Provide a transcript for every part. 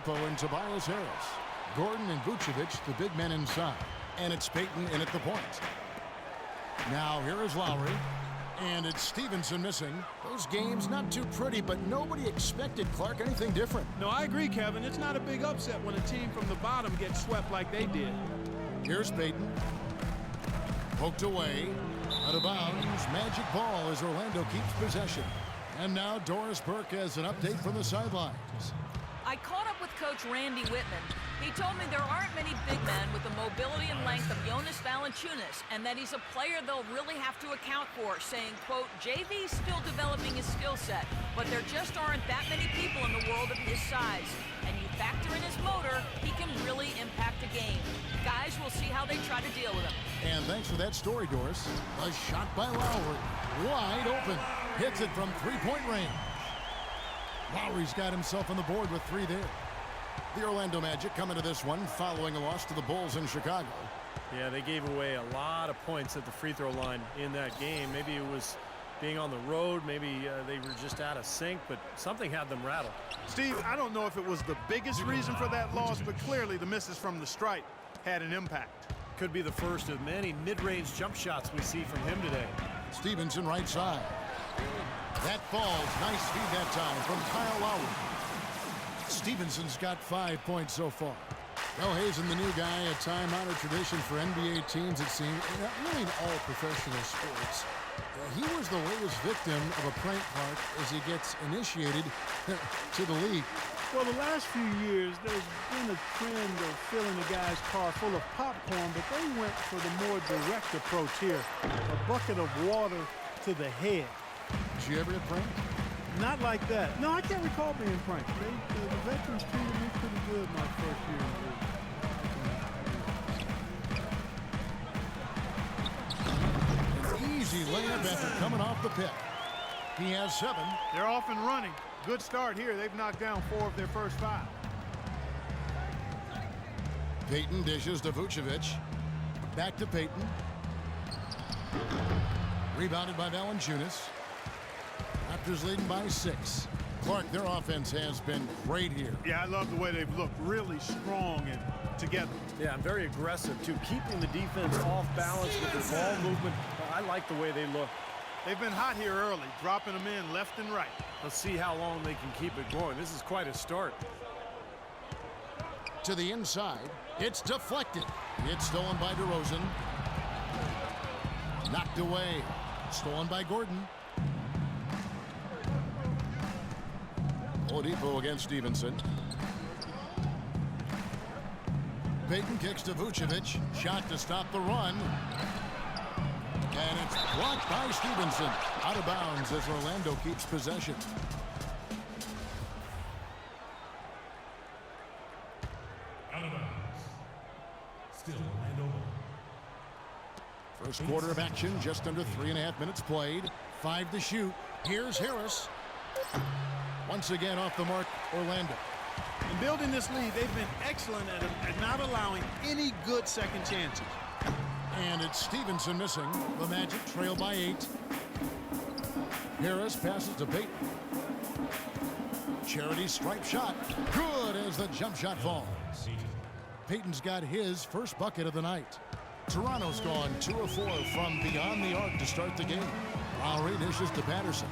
And Tobias Harris. Gordon and Vucevic, the big men inside. And it's Payton in at the point. Now here is Lowry. And it's Stevenson missing. Those games not too pretty, but nobody expected, Clark, anything different. No, I agree, Kevin. It's not a big upset when a team from the bottom gets swept like they did. Here's Payton. Poked away. Out of bounds. Magic ball as Orlando keeps possession. And now Doris Burke has an update from the sidelines. I caught up with Coach Randy Whitman. He told me there aren't many big men with the mobility and length of Jonas Valanciunas, and that he's a player they'll really have to account for, saying, quote, JV's still developing his skill set, but there just aren't that many people in the world of his size. And you factor in his motor, he can really impact a game. Guys, we'll see how they try to deal with him. And thanks for that story, Doris. A shot by Lowry. Wide open. Hits it from three-point range. Lowry's got himself on the board with 3 there. The Orlando Magic coming to this one following a loss to the Bulls in Chicago. Yeah, they gave away a lot of points at the free throw line in that game. Maybe it was being on the road. Maybe they were just out of sync, but something had them rattled. Steve, I don't know if it was the biggest reason for that loss, but clearly the misses from the stripe had an impact. Could be the first of many mid-range jump shots we see from him today. Stevenson right side. That falls. Nice feed that time from Kyle Lowry. Stevenson's got 5 points so far. Well, Hazen, the new guy, a time-honored tradition for NBA teams, it seems, really in all professional sports. He was the latest victim of a prank park as he gets initiated to the league. Well, the last few years, there's been a trend of filling the guy's car full of popcorn, but they went for the more direct approach here. A bucket of water to the head. Did you ever get pranked? Not like that. No, I can't recall being pranked. The veterans treated me pretty good my first year in the league. An easy layup after coming off the pick. He has 7. They're off and running. Good start here. They've knocked down 4 of their first 5. Payton dishes to Vucevic. Back to Payton. Rebounded by Valanciunas. Raptors leading by 6. Clark, their offense has been great here. Yeah, I love the way they've looked. Really strong and together. Yeah, and very aggressive, too. Keeping the defense off balance with their ball movement. I like the way they look. They've been hot here early, dropping them in left and right. Let's see how long they can keep it going. This is quite a start. To the inside. It's deflected. It's stolen by DeRozan. Knocked away. Stolen by Gordon. Oladipo against Stevenson. Payton kicks to Vucevic. Shot to stop the run. And it's blocked by Stevenson. Out of bounds as Orlando keeps possession. Out of bounds. Still Orlando. First quarter of action, just under 3.5 minutes played. 5 to shoot. Here's Harris. Once again off the mark, Orlando. In building this lead, they've been excellent at not allowing any good second chances. And it's Stevenson missing. The Magic trail by 8. Harris passes to Payton. Charity stripe shot. Good as the jump shot falls. Payton's got his first bucket of the night. Toronto's gone 2 of 4 from beyond the arc to start the game. Lowry dishes to Patterson.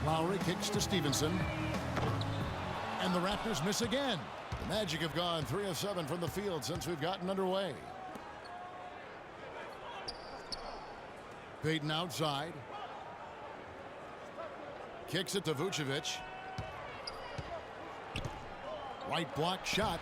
Lowry kicks to Stevenson. And the Raptors miss again. The Magic have gone 3 of 7 from the field since we've gotten underway. Payton outside. Kicks it to Vucevic. Right block shot.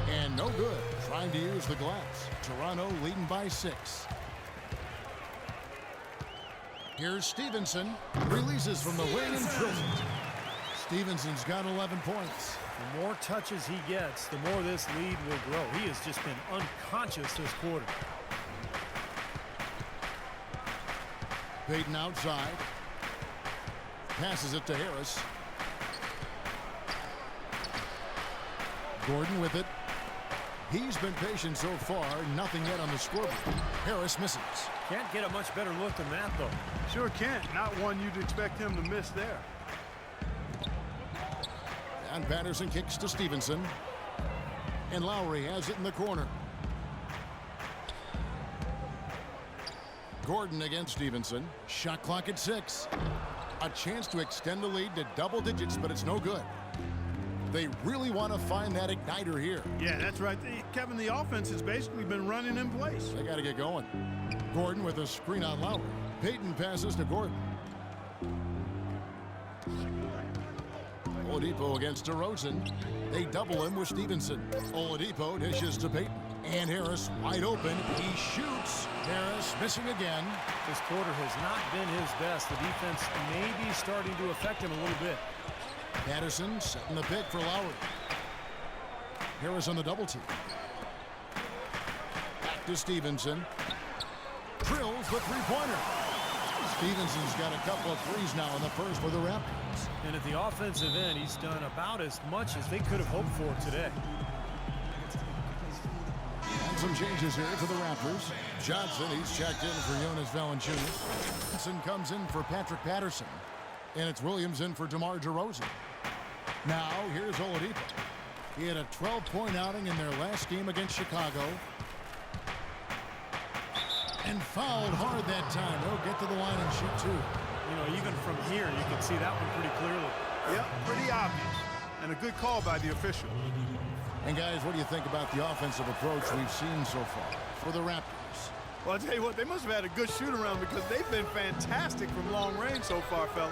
And no good. Trying to use the glass. Toronto leading by 6. Here's Stevenson. Releases from the wing and drills it. Stevenson's got 11 points. The more touches he gets, the more this lead will grow. He has just been unconscious this quarter. Payton outside. Passes it to Harris. Gordon with it. He's been patient so far. Nothing yet on the scoreboard. Harris misses. Can't get a much better look than that, though. Sure can't. Not one you'd expect him to miss there. And Patterson kicks to Stevenson. And Lowry has it in the corner. Gordon against Stevenson. Shot clock at 6. A chance to extend the lead to double digits, but it's no good. They really want to find that igniter here. Yeah, that's right. Kevin, the offense has basically been running in place. They got to get going. Gordon with a screen on Lowry. Payton passes to Gordon. Oladipo against DeRozan. They double him with Stevenson. Oladipo dishes to Payton. And Harris wide open. He shoots. Harris missing again. This quarter has not been his best. The defense may be starting to affect him a little bit. Patterson setting the pick for Lowry. Harris on the double team. Back to Stevenson. Drills the three-pointer. Stevenson's got a couple of threes now in the first for the Raptors. And at the offensive end, he's done about as much as they could have hoped for today. And some changes here for the Raptors. Johnson, he's checked in for Jonas Valanciunas. Johnson comes in for Patrick Patterson. And it's Williams in for DeMar DeRozan. Now, here's Oladipo. He had a 12-point outing in their last game against Chicago. And fouled hard that time. He'll get to the line and shoot two. You know, even from here, you can see that one pretty clearly. Yep, pretty obvious. And a good call by the official. And guys, what do you think about the offensive approach we've seen so far for the Raptors? Well, I'll tell you what, they must have had a good shoot-around because they've been fantastic from long range so far, fellas.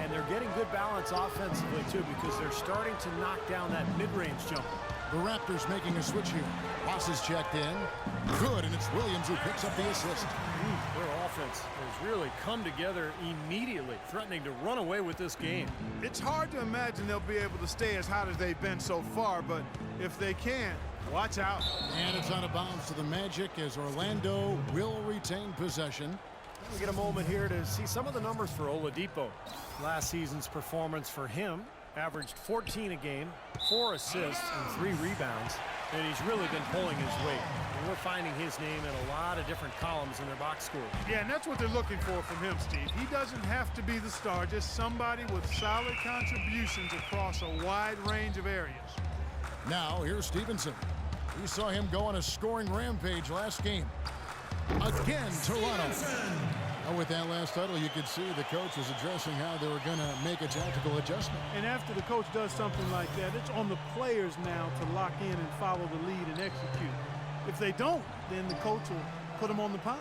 And they're getting good balance offensively, too, because they're starting to knock down that mid-range jumper. The Raptors making a switch here. Ross is checked in. Good, and it's Williams who picks up the assist. Their offense has really come together immediately, threatening to run away with this game. It's hard to imagine they'll be able to stay as hot as they've been so far, but if they can, watch out. And it's out of bounds to the Magic as Orlando will retain possession. We get a moment here to see some of the numbers for Oladipo. Last season's performance for him averaged 14 a game, 4 assists, and 3 rebounds. And he's really been pulling his weight. And we're finding his name in a lot of different columns in their box score. Yeah, and that's what they're looking for from him, Steve. He doesn't have to be the star, just somebody with solid contributions across a wide range of areas. Now, here's Stevenson. We saw him go on a scoring rampage last game. Again, Toronto. And with that last title, you could see the coach was addressing how they were going to make a tactical adjustment. And after the coach does something like that, it's on the players now to lock in and follow the lead and execute. If they don't, then the coach will put them on the pile.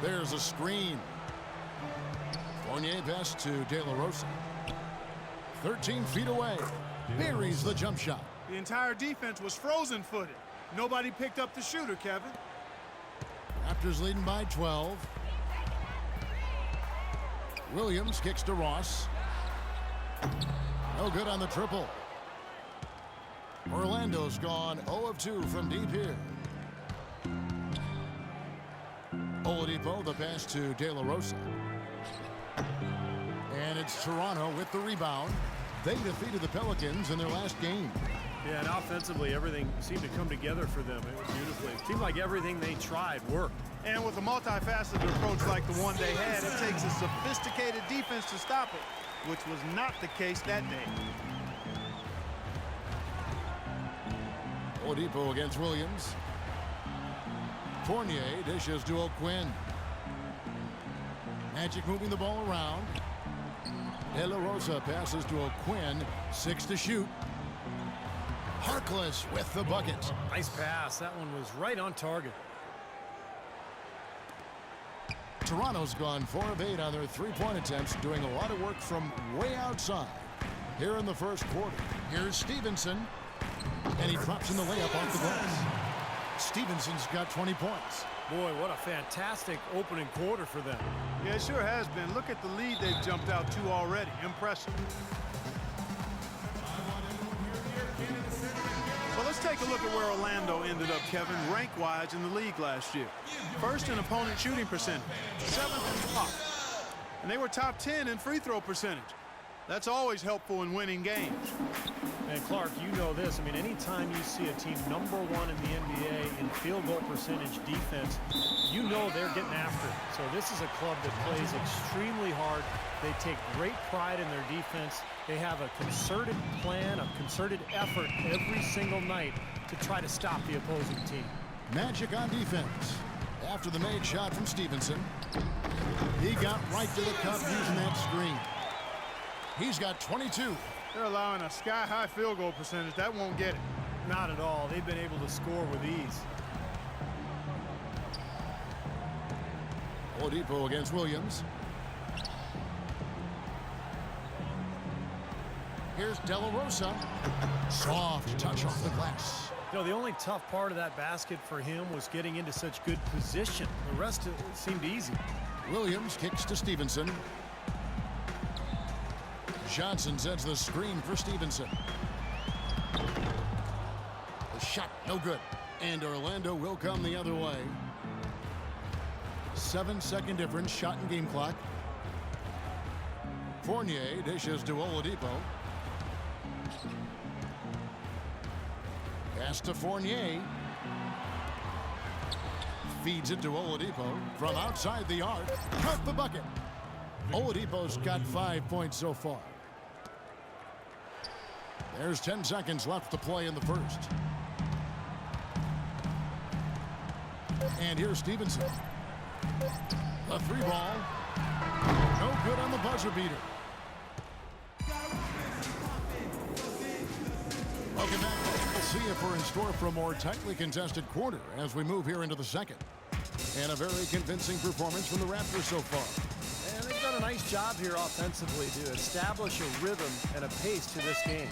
There's a screen. Fournier pass to De La Rosa. 13 feet away. Buries the jump shot. The entire defense was frozen-footed. Nobody picked up the shooter, Kevin. Raptors leading by 12. Williams kicks to Ross. No good on the triple. Orlando's gone 0 of 2 from deep here. Oladipo, the pass to De La Rosa. And it's Toronto with the rebound. They defeated the Pelicans in their last game. Yeah, and offensively, everything seemed to come together for them. It was beautifully. It seemed like everything they tried worked. And with a multifaceted approach like the one they had, it takes a sophisticated defense to stop it, which was not the case that day. Oladipo against Williams. Fournier dishes to O'Quinn. Magic moving the ball around. De La Rosa passes to O'Quinn. 6 to shoot. Harkless with the bucket. Nice pass. That one was right on target. Toronto's gone 4 of 8 on their three-point attempts, doing a lot of work from way outside. Here in the first quarter, here's Stevenson, and he drops in the layup off the glass. Stevenson's got 20 points. Boy, what a fantastic opening quarter for them. Yeah, it sure has been. Look at the lead they've jumped out to already. Impressive. Well, let's take a look at where Orlando ended up, Kevin, rank-wise in the league last year. First in opponent shooting percentage, 7th in block. And they were top 10 in free throw percentage. That's always helpful in winning games. And Clark, you know this. I mean, anytime you see a team #1 in the NBA in field goal percentage defense, you know they're getting after it. So this is a club that plays extremely hard. They take great pride in their defense. They have a concerted plan, a concerted effort every single night to try to stop the opposing team. Magic on defense. After the made shot from Stevenson, he got right to the cup using that screen. He's got 22. They're allowing a sky-high field goal percentage. That won't get it. Not at all. They've been able to score with ease. Oladipo against Williams. Here's De La Rosa. Soft touch off the glass. You know, the only tough part of that basket for him was getting into such good position. The rest seemed easy. Williams kicks to Stevenson. Johnson sets the screen for Stevenson. The shot, no good. And Orlando will come the other way. 7-second difference, shot and game clock. Fournier dishes to Oladipo. Pass to Fournier. Feeds it to Oladipo from outside the arc. Count the bucket. Oladipo's got 5 points so far. There's 10 seconds left to play in the first. And here's Stevenson. The three ball. No good on the buzzer beater. Welcome back. We'll see if we're in store for a more tightly contested quarter as we move here into the second. And a very convincing performance from the Raptors so far. And they've done a nice job here offensively to establish a rhythm and a pace to this game.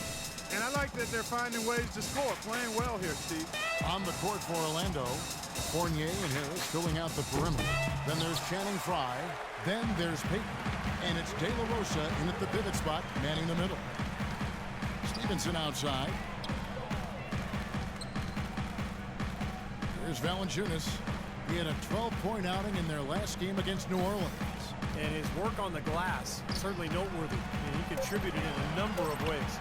And I like that they're finding ways to score. Playing well here, Steve. On the court for Orlando, Fournier and Harris filling out the perimeter. Then there's Channing Frye. Then there's Payton. And it's De La Rosa in at the pivot spot, manning the middle. Stevenson outside. Here's Valanciunas. He had a 12-point outing in their last game against New Orleans. And his work on the glass, certainly noteworthy. And he contributed in a number of ways.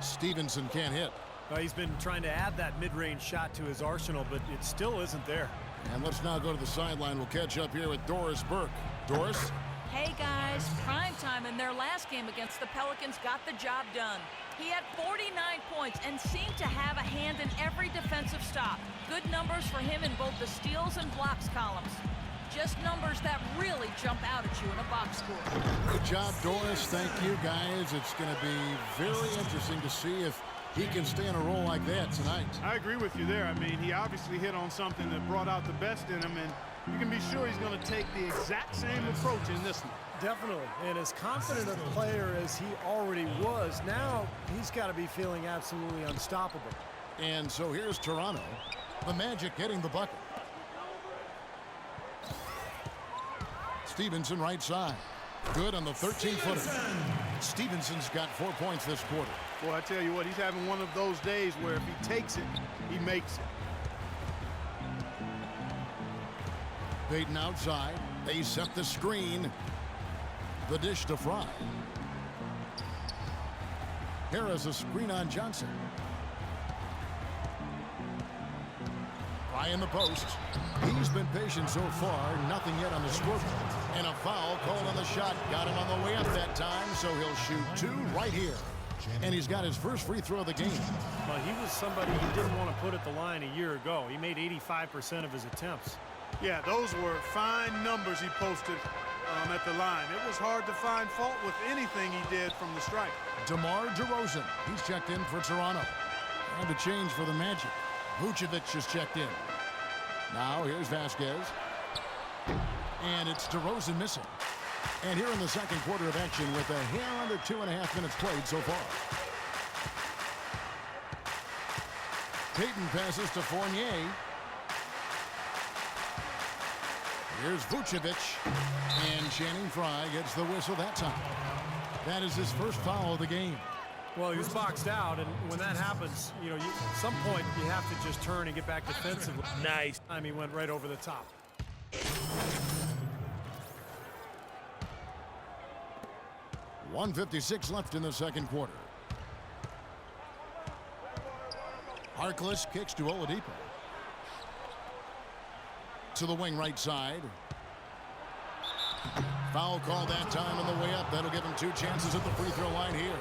Stevenson can't hit. He's been trying to add that mid-range shot to his arsenal, but it still isn't there. And let's now go to the sideline. We'll catch up here with Doris Burke. Doris? Hey guys, prime time in their last game against the Pelicans got the job done. He had 49 points and seemed to have a hand in every defensive stop. Good numbers for him in both the steals and blocks columns. Just numbers that really jump out at you in a box score. Good job, Doris. Thank you, guys. It's going to be very interesting to see if he can stay in a role like that tonight. I agree with you there. I mean, he obviously hit on something that brought out the best in him, and you can be sure he's going to take the exact same approach in this one. Definitely. And as confident a player as he already was, now he's got to be feeling absolutely unstoppable. And so here's Toronto. The Magic getting the bucket. Stevenson right side. Good on the 13-footer. Stevenson's got 4 points this quarter. Boy, I tell you what, he's having one of those days where if he takes it, he makes it. Payton outside. They set the screen. The dish to Frye. Harris a screen on Johnson. Frye in the post. He's been patient so far. Nothing yet on the scoreboard. And a foul called on the shot. Got him on the way up that time, so he'll shoot two right here. And he's got his first free throw of the game. Well, he was somebody you didn't want to put at the line a year ago. He made 85% of his attempts. Yeah, those were fine numbers he posted at the line. It was hard to find fault with anything he did from the stripe. DeMar DeRozan, he's checked in for Toronto. And a change for the Magic. Vucevic has checked in. Now here's Vasquez. And it's DeRozan missing. And here in the second quarter of action with a hair under 2.5 minutes played so far. Payton passes to Fournier. Here's Vucevic. And Channing Frye gets the whistle that time. That is his first foul of the game. Well, he was boxed out, and when that happens, you know, at some point you have to just turn and get back defensively. Nice. He went right over the top. .156 left in the second quarter. Harkless kicks to Oladipo. To the wing right side. Foul call that time on the way up. That'll give him 2 chances at the free throw line here.